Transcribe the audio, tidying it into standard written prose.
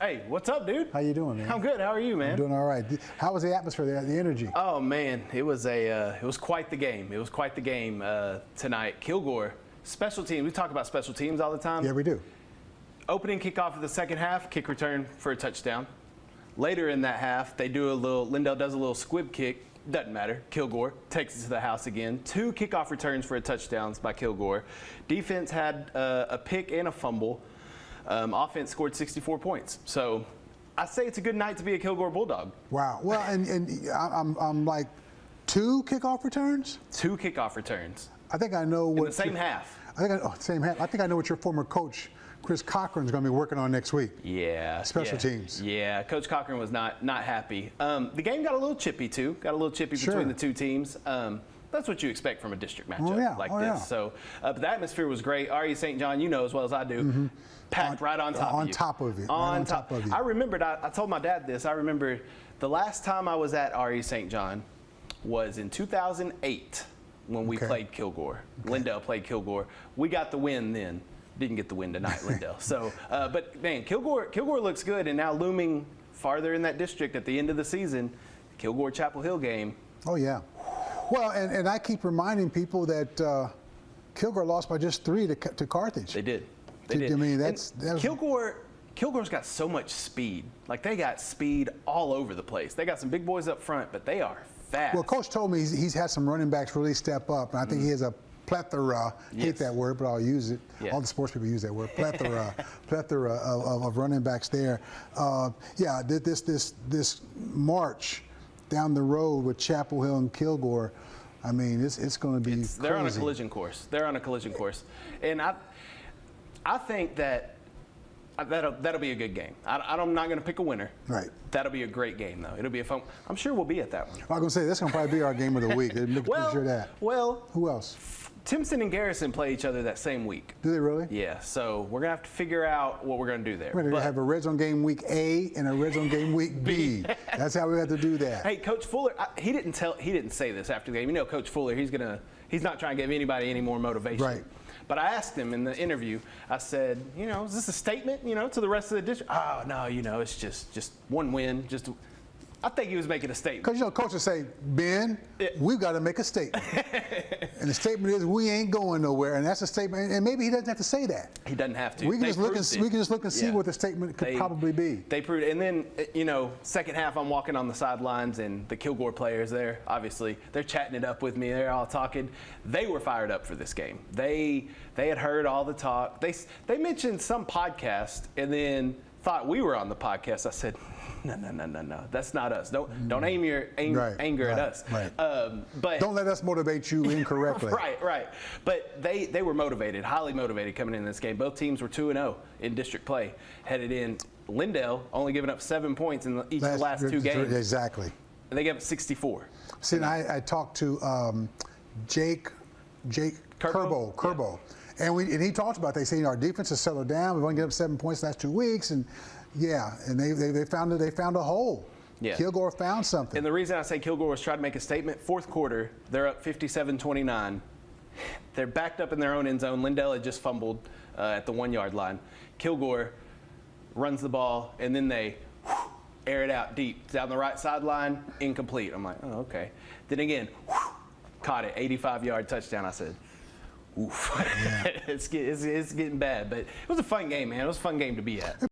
Hey, what's up, dude? How you doing, man? I'm good. How are you, man? I'm doing all right. How was the atmosphere there, the energy? Oh man, it was quite the game. It was quite the game tonight. Kilgore, special teams. We talk about special teams all the time. Yeah, we do. Opening kickoff of the second half, kick return for a touchdown. Later in that half, Lindale does a little squib kick. Doesn't matter. Kilgore takes it to the house again. 2 kickoff returns for touchdowns by Kilgore. Defense had a pick and a fumble. Offense scored 64 points. So I say it's a good night to be a Kilgore Bulldog. Wow. Well, and I'm like 2 kickoff returns? 2 kickoff returns. I think I know what. In the same half. Same half. I think I know what your former coach, Chris Cochran's going to be working on next week. Yeah. Special teams. Yeah. Coach Cochran was not happy. The game got a little chippy too. Got a little chippy between the two teams. That's what you expect from a district matchup like this. Yeah. So, but the atmosphere was great. RE St. John, you know as well as I do, packed right on top of you. On top of you. On top of you. I remembered, I told my dad this, I remember the last time I was at RE St. John was in 2008 when we played Kilgore. Lindale played Kilgore. We got the win then. Didn't get the win tonight, Lindale. So, but man, Kilgore looks good, and now looming farther in that district at the end of the season, Kilgore Chapel Hill game. Oh, yeah. Well, and I keep reminding people that Kilgore lost by just 3 to Carthage. They did. They did. I mean, Kilgore's got so much speed. Like, they got speed all over the place. They got some big boys up front, but they are fast. Well, Coach told me he's had some running backs really step up, and I think he has a plethora. Hate that word, but I'll use it. Yeah. All the sports people use that word. Plethora of running backs there. Yeah, this march down the road with Chapel Hill and Kilgore, I mean, it's going to be crazy. They're on a collision course. They're on a collision course, and I think that'll be a good game. I'm not going to pick a winner. Right. That'll be a great game, though. It'll be a fun. I'm sure we'll be at that one. I was going to say that's going to probably be our game of the week. Sure that. Well, who else? Timpson and Garrison play each other that same week. Do they really? Yeah. So we're gonna have to figure out what we're gonna do there. We're gonna have a red zone game week A and a red zone game week B. That's how we have to do that. Hey, Coach Fuller, he didn't say this after the game. You know, Coach Fuller, he's not trying to give anybody any more motivation. Right. But I asked him in the interview, I said, is this a statement, to the rest of the district? Oh, no, it's just one win. I think he was making a statement. Because, coaches say, Ben, we've got to make a statement. And the statement is, we ain't going nowhere. And that's a statement. And maybe he doesn't have to say that. He doesn't have to. We can just look and see what the statement could probably be. They proved it. And then, second half, I'm walking on the sidelines, and the Kilgore players there, obviously, they're chatting it up with me. They're all talking. They were fired up for this game. They had heard all the talk. They mentioned some podcast and then thought we were on the podcast. I said, no, that's not us. Don't aim your anger at us. Right. But don't let us motivate you incorrectly. Right. But they were motivated, highly motivated coming in this game. Both teams were 2-0 in district play. Headed in. Lindale only giving up 7 points in each of the last 2 games. Exactly. And they gave up 64. See, and I talked to Jake Kerbo. Yeah. And he talked about, they say our defense has settled down. We've only given up 7 points the last 2 weeks, and they found a hole. Yeah. Kilgore found something. And the reason I say Kilgore was trying to make a statement, fourth quarter, they're up 57-29. They're backed up in their own end zone. Lindale had just fumbled at the 1-yard line. Kilgore runs the ball, and then they air it out deep down the right sideline, incomplete. I'm like, oh, okay. Then again, caught it, 85-yard touchdown. I said, oof. Yeah. It's getting bad, but it was a fun game, man. It was a fun game to be at.